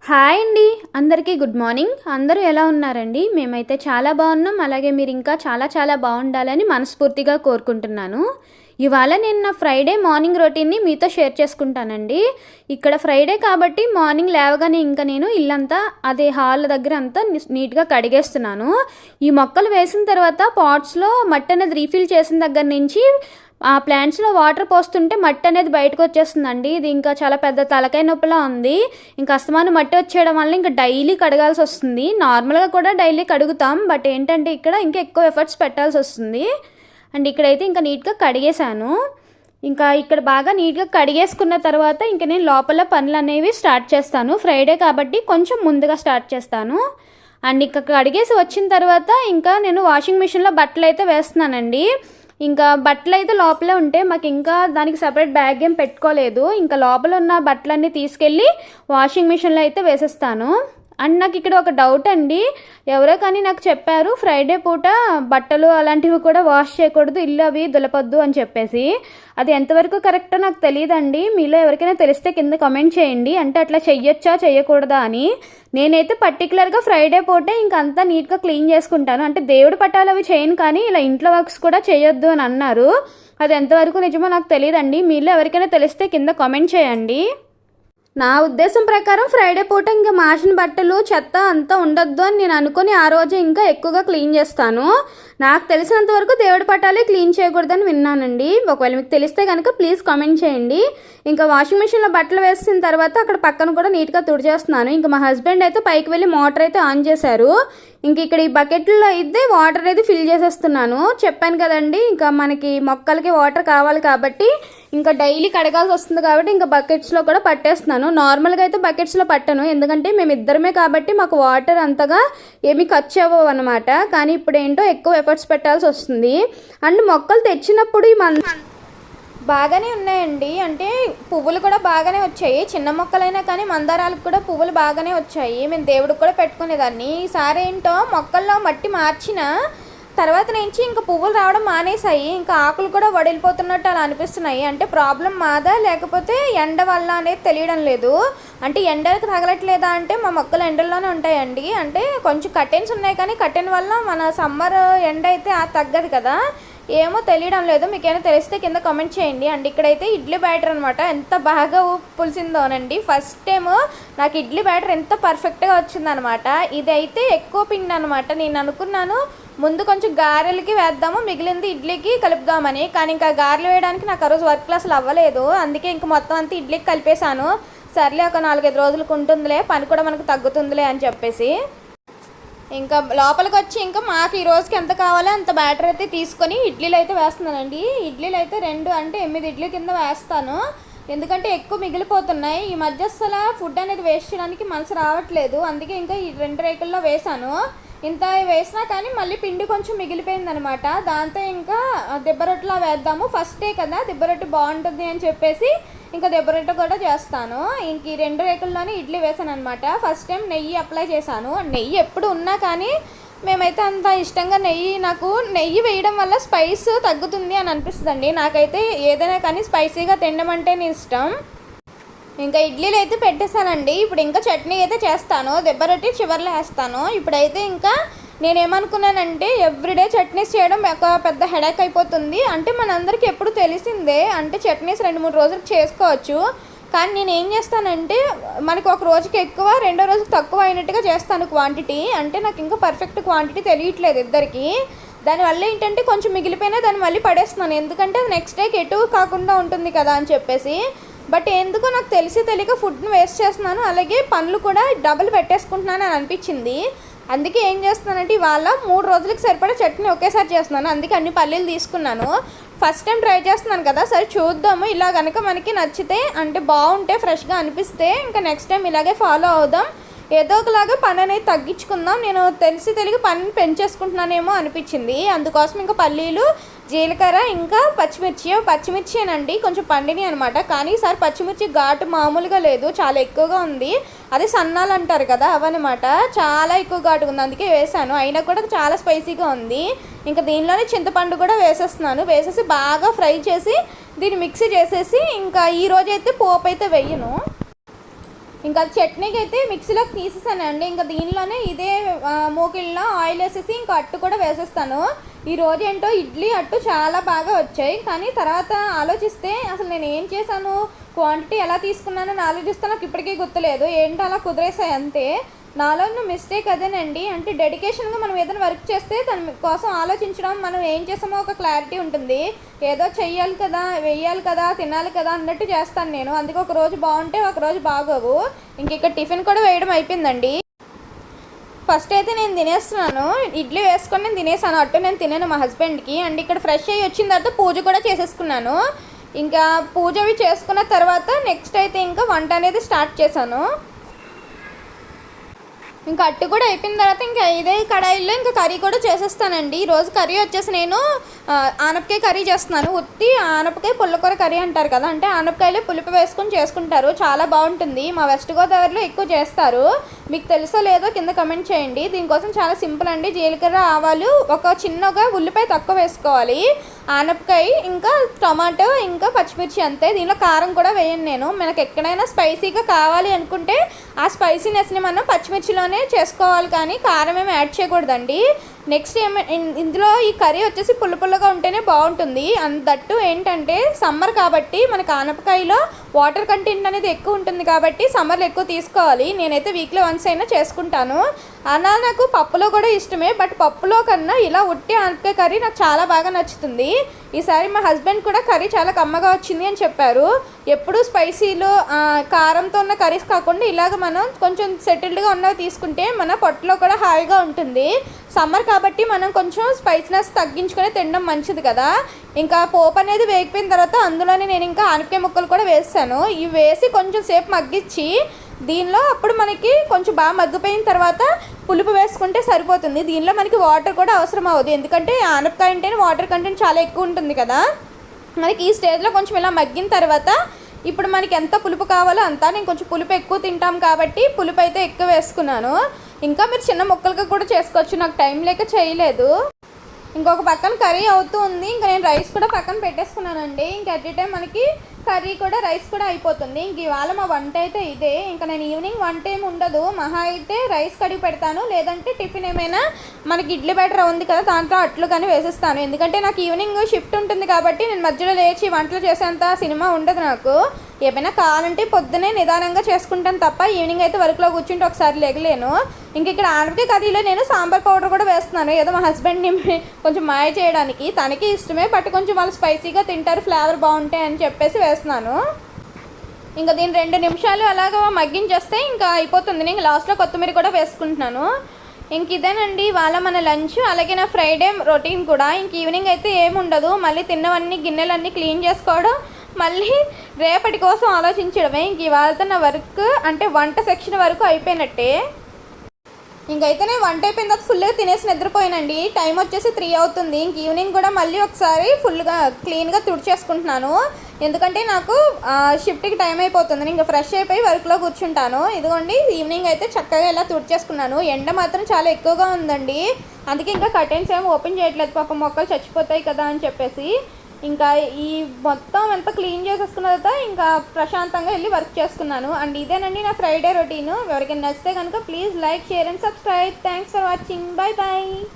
Hi అండి. అందరికీ good morning. అందరూ ఎలా ఉన్నారండి? మేమైతే చాలా బాగున్నాం. అలాగే మీరు ఇంకా చాలా చాలా బాగుండాలని మనస్ఫూర్తిగా కోరుకుంటున్నాను. ఇవాళ నేను నా ఫ్రైడే మార్నింగ్ రొటీన్ని మీతో షేర్ చేసుకుంటానండి. ఇక్కడ ఫ్రైడే కాబట్టి మార్నింగ్ లేవగానే ఇంకా నేను ఇల్లంతా అదే హాల్ దగ్గర అంతా నీట్గా కడిగేస్తున్నాను. ఈ మొక్కలు వేసిన తర్వాత పాట్స్లో మట్టి అనేది రీఫిల్ చేసిన దగ్గర నుంచి ఆ ప్లాంట్స్లో వాటర్ పోస్తుంటే మట్టి అనేది బయటకు వచ్చేస్తుందండి. ఇది ఇంకా చాలా పెద్ద తలకాయ నొప్పిలా ఉంది. ఇంకా అస్తమానం మట్టి వచ్చేయడం వల్ల ఇంకా డైలీ కడగాల్సి వస్తుంది. నార్మల్గా కూడా డైలీ కడుగుతాం, బట్ ఏంటంటే ఇక్కడ ఇంకా ఎక్కువ ఎఫర్ట్స్ పెట్టాల్సి వస్తుంది. అండ్ ఇక్కడైతే ఇంకా నీట్గా కడిగేశాను. ఇంకా ఇక్కడ బాగా నీట్గా కడిగేసుకున్న తర్వాత ఇంకా నేను లోపల పనులు అనేవి స్టార్ట్ చేస్తాను. ఫ్రైడే కాబట్టి కొంచెం ముందుగా స్టార్ట్ చేస్తాను. అండ్ ఇంకా కడిగేసి వచ్చిన తర్వాత ఇంకా నేను వాషింగ్ మిషన్లో బట్టలు అయితే వేస్తున్నానండి. ఇంకా బట్టలు అయితే లోపలే ఉంటే మాకు ఇంకా దానికి సపరేట్ బ్యాగ్ ఏం పెట్టుకోలేదు. ఇంకా లోపల ఉన్న బట్టలన్నీ తీసుకెళ్ళి వాషింగ్ మిషన్లో అయితే వేసేస్తాను. అండ్ నాకు ఇక్కడ ఒక డౌట్ అండి, ఎవరో కానీ నాకు చెప్పారు ఫ్రైడే పూట బట్టలు అలాంటివి కూడా వాష్ చేయకూడదు, ఇల్లు అవి దులపొద్దు అని చెప్పేసి. అది ఎంతవరకు కరెక్టో నాకు తెలియదండి. మీలో ఎవరికైనా తెలిస్తే కింద కామెంట్ చేయండి. అంటే అట్లా చెయ్యొచ్చా చెయ్యకూడదా అని. నేనైతే పర్టికులర్గా ఫ్రైడే పూటే ఇంకంతా నీట్గా క్లీన్ చేసుకుంటాను. అంటే దేవుడి పట్టాలు అవి చేయను, కానీ ఇలా ఇంట్లో వర్క్స్ కూడా చేయొద్దు అని అన్నారు. అది ఎంతవరకు నిజమో నాకు తెలియదండి. మీలో ఎవరికైనా తెలిస్తే కింద కామెంట్ చేయండి. నా ఉద్దేశం ప్రకారం ఫ్రైడే పూట ఇంకా మాసిన బట్టలు చెత్త అంతా ఉండొద్దు అని నేను అనుకుని ఆ రోజు ఇంకా ఎక్కువగా క్లీన్ చేస్తాను. నాకు తెలిసినంత వరకు దేవుడి పట్టాలే క్లీన్ చేయకూడదని విన్నానండి. ఒకవేళ మీకు తెలిస్తే కనుక ప్లీజ్ కామెంట్ చేయండి. ఇంకా వాషింగ్ మిషన్లో బట్టలు వేసిన తర్వాత అక్కడ పక్కన కూడా నీట్గా తుడిచేస్తున్నాను. ఇంకా మా హస్బెండ్ అయితే పైకి వెళ్ళి మోటార్ అయితే ఆన్ చేశారు. ఇంక ఇక్కడ ఈ బకెట్లో అయితే వాటర్ అయితే ఫిల్ చేసేస్తున్నాను. చెప్పాను కదండి, ఇంకా మనకి మొక్కలకి వాటర్ కావాలి కాబట్టి ఇంకా డైలీ కడగాల్సి వస్తుంది కాబట్టి ఇంకా బకెట్స్లో కూడా పట్టేస్తున్నాను. నార్మల్గా అయితే బకెట్స్లో పట్టను, ఎందుకంటే మేము ఇద్దరమే కాబట్టి మాకు వాటర్ అంతగా ఏమీ ఖర్చు అవ్వవు అనమాట. కానీ ఇప్పుడు ఏంటో ఎక్కువ ఎఫర్ట్స్ పెట్టాల్సి వస్తుంది. అండ్ మొక్కలు తెచ్చినప్పుడు ఈ బాగానే ఉన్నాయండి. అంటే పువ్వులు కూడా బాగానే వచ్చాయి. చిన్న మొక్కలైనా కానీ మందారాలకు కూడా పువ్వులు బాగానే వచ్చాయి. మేము దేవుడికి కూడా పెట్టుకునేదాన్ని. ఈసారి ఏంటో మొక్కల్లో మట్టి మార్చిన తర్వాత నుంచి ఇంకా పువ్వులు రావడం మానేశాయి. ఇంకా ఆకులు కూడా వడిలిపోతున్నట్టు అలా అనిపిస్తున్నాయి. అంటే ప్రాబ్లం మాదా లేకపోతే ఎండ వల్ల అనేది తెలియడం లేదు. అంటే ఎండలకు తగలట్లేదా అంటే మా మొక్కలు ఎండల్లోనే ఉంటాయండి. అంటే కొంచెం కర్టెన్స్ ఉన్నాయి, కానీ కర్టెన్ వల్ల మన సమ్మర్ ఎండ అయితే తగ్గదు కదా, ఏమో తెలియడం లేదు. మీకేమైనా తెలిస్తే కింద కామెంట్ చేయండి. అండ్ ఇక్కడైతే ఇడ్లీ బ్యాటర్ అనమాట, ఎంత బాగా పులిసిందోనండి. ఫస్ట్ టైం నాకు ఇడ్లీ బ్యాటర్ ఎంత పర్ఫెక్ట్గా వచ్చిందనమాట. ఇదైతే ఎక్కువ పిండి అనమాట. నేను అనుకున్నాను ముందు కొంచెం గారెలకి వేద్దాము, మిగిలింది ఇడ్లీకి కలుపుదామని. కానీ ఇంకా గారెలు వేయడానికి నాకు ఆ రోజు వర్క్ క్లాసులు అవ్వలేదు. అందుకే ఇంక మొత్తం అంతా ఇడ్లీకి కలిపేశాను. సర్లే ఒక 4-5 రోజులకు ఉంటుందిలే, పని కూడా మనకు తగ్గుతుందిలే అని చెప్పేసి ఇంకా లోపలికి వచ్చి ఇంకా మాకు ఈ రోజుకి ఎంత కావాలో అంత బ్యాటర్ అయితే తీసుకొని ఇడ్లీలు అయితే వేస్తున్నానండి. ఇడ్లీలు అయితే 2 అంటే 8 ఇడ్లీ కింద వేస్తాను, ఎందుకంటే ఎక్కువ మిగిలిపోతున్నాయి. ఈ మధ్య అసలు ఫుడ్ అనేది వేస్ట్ చేయడానికి మనసు రావట్లేదు. అందుకే ఇంకా ఈ 2 రేకుల్లో వేసాను. ఇంత వేసినా కానీ మళ్ళీ పిండి కొంచెం మిగిలిపోయిందనమాట. దాంతో ఇంకా దిబ్బరొట్టులా వేద్దాము, ఫస్ట్ డే కదా దిబ్బరొట్టు బాగుంటుంది అని చెప్పేసి ఇంకా దిబ్బరొట్టు కూడా చేస్తాను. ఇంక ఈ 2 రేకుల్లోనే ఇడ్లీ వేసాను అనమాట. ఫస్ట్ టైం నెయ్యి అప్లై చేశాను. నెయ్యి ఎప్పుడు ఉన్నా కానీ మేమైతే అంత ఇష్టంగా నాకు నెయ్యి వేయడం వల్ల స్పైస్ తగ్గుతుంది అని అనిపిస్తుందండి. నాకైతే ఏదైనా కానీ స్పైసీగా తినడం అంటేనే ఇష్టం. ఇంకా ఇడ్లీలు అయితే పెట్టేశానండి. ఇప్పుడు ఇంకా చట్నీ అయితే చేస్తాను, దెబ్బరొట్టి చివర్లో వేస్తాను. ఇప్పుడైతే ఇంకా నేనేమనుకున్నానంటే ఎవ్రీడే చట్నీస్ చేయడం ఒక పెద్ద హెడేక్ అయిపోతుంది. అంటే మనందరికీ ఎప్పుడు తెలిసిందే, అంటే చట్నీస్ 2-3 రోజులకు చేసుకోవచ్చు. కానీ నేను ఏం చేస్తానంటే మనకు ఒక రోజుకి ఎక్కువ, రెండో రోజుకి తక్కువ అయినట్టుగా చేస్తాను క్వాంటిటీ. అంటే నాకు ఇంకా పర్ఫెక్ట్ క్వాంటిటీ తెలియట్లేదు ఇద్దరికి. దానివల్ల ఏంటంటే కొంచెం మిగిలిపోయినా దాన్ని మళ్ళీ పడేస్తున్నాను, ఎందుకంటే అది నెక్స్ట్ డేకి ఎటు కాకుండా ఉంటుంది కదా అని చెప్పేసి. బట్ ఎందుకో నాకు తెలియక ఫుడ్ని వేస్ట్ చేస్తున్నాను, అలాగే పనులు కూడా డబుల్ పెట్టేసుకుంటున్నాను అని అనిపించింది. అందుకే ఏం చేస్తున్నానంటే ఇవాళ 3 రోజులకి సరిపడా చట్నీ ఒకేసారి చేస్తున్నాను. అందుకే అన్ని పల్లీలు తీసుకున్నాను. ఫస్ట్ టైం ట్రై చేస్తున్నాను కదా, సరే చూద్దాము. ఇలా కనుక మనకి నచ్చితే, అంటే బాగుంటే, ఫ్రెష్గా అనిపిస్తే ఇంకా నెక్స్ట్ టైం ఇలాగే ఫాలో అవుదాం. ఏదో ఒకలాగా పని అనేది తగ్గించుకుందాం. నేను తెలియక పనిని పెంచేసుకుంటున్నానేమో అనిపించింది. అందుకోసం ఇంకా పల్లీలు, జీలకర్ర, ఇంకా పచ్చిమిర్చినండి కొంచెం పండిని అనమాట. కానీ ఈసారి పచ్చిమిర్చి ఘాటు మామూలుగా లేదు, చాలా ఎక్కువగా ఉంది. అదే సన్నాలు అంటారు కదా అవన్నమాట, చాలా ఎక్కువ ఘాటుగా ఉంది. అందుకే వేసాను, అయినా కూడా చాలా స్పైసీగా ఉంది. ఇంకా దీనిలోనే చింతపండు కూడా వేసేస్తున్నాను. వేసేసి బాగా ఫ్రై చేసి దీన్ని మిక్సీ చేసేసి ఇంకా ఈరోజైతే పోపు అయితే వేయను. ఇంకా చట్నీకి అయితే మిక్సీలోకి తీసేసానండి. ఇంకా దీనిలోనే ఇదే మూకిళ్ళలో ఆయిల్ వేసేసి ఇంకా అట్టు కూడా వేసేస్తాను. ఈరోజు ఏంటో ఇడ్లీ అట్టు చాలా బాగా వచ్చాయి. కానీ తర్వాత ఆలోచిస్తే అసలు నేను ఏం చేశాను, క్వాంటిటీ ఎలా తీసుకున్నానని ఆలోచిస్తే నాకు ఇప్పటికీ గుర్తులేదు. ఏంటో అలా కుదిరేసాయి అంతే. నాలో ఉన్న మిస్టేక్ అదేనండి. అంటే డెడికేషన్గా మనం ఏదైనా వర్క్ చేస్తే దాని కోసం ఆలోచించడం, మనం ఏం చేసామో ఒక క్లారిటీ ఉంటుంది. ఏదో చెయ్యాలి కదా, వెయ్యాలి కదా, తినాలి కదా అన్నట్టు చేస్తాను నేను. అందుకే ఒక రోజు బాగుంటే ఒక రోజు బాగోవు. ఇంక ఇక్కడ టిఫిన్ కూడా వేయడం అయిపోయిందండి. ఫస్ట్ అయితే నేను తినేస్తున్నాను. ఇడ్లీ వేసుకొని నేను తినేసాను. అట్టు నేను తినాను మా హస్బెండ్కి. అండ్ ఇక్కడ ఫ్రెష్ అయ్యి వచ్చిన తర్వాత పూజ కూడా చేసేసుకున్నాను. ఇంకా పూజ అవి చేసుకున్న తర్వాత నెక్స్ట్ అయితే ఇంకా వంట అనేది స్టార్ట్ చేశాను. ఇంకా అట్టు కూడా అయిపోయిన తర్వాత ఇంకా ఇదే కడాయిలో ఇంకా కర్రీ కూడా చేసేస్తానండి. ఈరోజు కర్రీ వచ్చేసి నేను ఆనపకాయ కర్రీ చేస్తున్నాను. ఉత్తి ఆనపకాయ పుల్లకూర కర్రీ అంటారు కదా, అంటే ఆనపకాయలో పులుపు వేసుకొని చేసుకుంటారు. చాలా బాగుంటుంది. మా వెస్ట్ గోదావరిలో ఎక్కువ చేస్తారు. మీకు తెలుసో లేదో కింద కమెంట్ చేయండి. దీనికోసం చాలా సింపుల్ అండి. జీలకర్ర, ఆవాలు, ఒక చిన్నగా ఉల్లిపాయ తక్కువ వేసుకోవాలి, ఆనపకాయ, ఇంకా టమాటో, ఇంకా పచ్చిమిర్చి అంతే. దీనిలో కారం కూడా వేయను నేను. మనకు ఎక్కడైనా స్పైసీగా కావాలి అనుకుంటే ఆ స్పైసీనెస్ని మనం పచ్చిమిర్చిలోనే చేసుకోవాలి, కానీ కారం ఏమి యాడ్ చేయకూడదండి. నెక్స్ట్ ఇందులో ఈ కర్రీ వచ్చేసి పుల్లగా ఉంటేనే బాగుంటుంది. దట్టు ఏంటంటే సమ్మర్ కాబట్టి మనకు ఆనపకాయలో వాటర్ కంటెంట్ అనేది ఎక్కువ ఉంటుంది కాబట్టి సమ్మర్లో ఎక్కువ తీసుకోవాలి. నేనైతే వీక్లీ వన్స్ అయినా చేసుకుంటాను. అలా నాకు పప్పులో కూడా ఇష్టమే, బట్ పప్పులో కన్నా ఇలా ఉట్టి ఆనపకాయ కర్రీ నాకు చాలా బాగా నచ్చుతుంది. ఈసారి మా హస్బెండ్ కూడా కర్రీ చాలా కమ్మగా వచ్చింది అని చెప్పారు. ఎప్పుడు స్పైసీలు కారంతో ఉన్న కర్రీస్ కాకుండా ఇలాగ మనం కొంచెం సెటిల్డ్గా ఉన్నవి తీసుకుంటే మన పొట్టలో కూడా హాయిగా ఉంటుంది. సమ్మర్ కాబట్టి మనం కొంచెం స్పైసీనెస్ తగ్గించుకొని తినడం మంచిది కదా. ఇంకా పోపు అనేది వేగిపోయిన తర్వాత అందులోనే నేను ఇంకా ఆనపకాయ ముక్కలు కూడా వేసాను. ఇవి వేసి కొంచెం సేపు మగ్గించి దీనిలో అప్పుడు మనకి కొంచెం బాగా మగ్గిపోయిన తర్వాత పులుపు వేసుకుంటే సరిపోతుంది. దీనిలో మనకి వాటర్ కూడా అవసరం అవ్వదు, ఎందుకంటే ఆనపకాయ అంటేనే వాటర్ కంటెంట్ చాలా ఎక్కువ ఉంటుంది కదా. మనకి ఈ స్టేజ్లో కొంచెం ఇలా మగ్గిన తర్వాత ఇప్పుడు మనకి ఎంత పులుపు కావాలో అంతా, నేను కొంచెం పులుపు ఎక్కువ తింటాం కాబట్టి పులుపు అయితే ఎక్కువ వేసుకున్నాను. ఇంకా మీరు చిన్న ముక్కలుగా కూడా చేసుకోవచ్చు, నాకు టైం లేక చేయలేదు. ఇంకొక పక్కన కర్రీ అవుతూ ఉంది. ఇంకా నేను రైస్ కూడా పక్కన పెట్టేసుకున్నానండి. ఇంకా ఎట్ టైం మనకి కర్రీ కూడా రైస్ కూడా అయిపోతుంది. ఇంక ఇవాళ మా వంట అయితే ఇదే. ఇంకా నేను ఈవినింగ్ వంట ఏమి ఉండదు, మహా అయితే రైస్ కడిగి పెడతాను, లేదంటే టిఫిన్ ఏమైనా మనకి ఇడ్లీ బ్యాటర్ ఉంది కదా దాంట్లో అట్లు కానీ వేసేస్తాను. ఎందుకంటే నాకు ఈవినింగ్ షిఫ్ట్ ఉంటుంది కాబట్టి నేను మధ్యలో లేచి వంటలు చేసేంత సినిమా ఉండదు నాకు. ఏమైనా కావాలంటే పొద్దునే నిదానంగా చేసుకుంటాను తప్ప ఈవినింగ్ అయితే వర్క్లో కూర్చుంటే ఒకసారి లేగలేను. ఇంక ఇక్కడ ఆనపకాయ కర్రీలో నేను సాంబార్ పౌడర్ కూడా వేస్తున్నాను, ఏదో మా హస్బెండ్ని కొంచెం మాయ చేయడానికి. తనకి ఇష్టమే, బట్ కొంచెం వాళ్ళు స్పైసీగా తింటారు, ఫ్లేవర్ బాగుంటాయి అని చెప్పేసి వేస్తున్నాను. ఇంకా దీన్ని 2 నిమిషాలు అలాగా మగ్గించేస్తే ఇంకా అయిపోతుంది. నేను లాస్ట్లో కొత్తిమీర కూడా వేసుకుంటున్నాను. ఇంక ఇదేనండి ఇవాళ మన లంచ్. అలాగే నా ఫ్రైడే రొటీన్ కూడా. ఇంక ఈవినింగ్ అయితే ఏముండదు, మళ్ళీ తిన్నవన్నీ గిన్నెలన్నీ క్లీన్ చేసుకోవడం, మళ్ళీ రేపటి కోసం ఆలోచించడమే. ఇంక ఇవాళతో నా వర్క్ అంటే వంట సెక్షన్ వరకు అయిపోయినట్టే. ఇంకైతే నేను వంట అయిపోయిన తర్వాత ఫుల్గా తినేసి నిద్రపోయానండి. టైం వచ్చేసి 3 అవుతుంది. ఇంక ఈవినింగ్ కూడా మళ్ళీ ఒకసారి ఫుల్గా క్లీన్గా తుడిచేసుకుంటున్నాను, ఎందుకంటే నాకు షిఫ్ట్కి టైం అయిపోతుంది. ఇంకా ఫ్రెష్ అయిపోయి వర్క్లో కూర్చుంటాను. ఇదిగోండి ఈవినింగ్ అయితే చక్కగా ఇలా తుడిచేసుకున్నాను. ఎండ మాత్రం చాలా ఎక్కువగా ఉందండి, అందుకే ఇంకా కర్టెన్స్ ఏమి ఓపెన్ చేయట్లేదు, పాపం మొక్కలు చచ్చిపోతాయి కదా అని చెప్పేసి. ఇంకా ఈ మొత్తం ఎంత క్లీన్ చేసేసుకున్న తర్వాత ఇంకా ప్రశాంతంగా వెళ్ళి వర్క్ చేసుకున్నాను. అండ్ ఇదేనండి నా ఫ్రైడే రొటీను. ఎవరికైనా నచ్చితే కనుక please like, share and subscribe. Thanks for watching. Bye bye.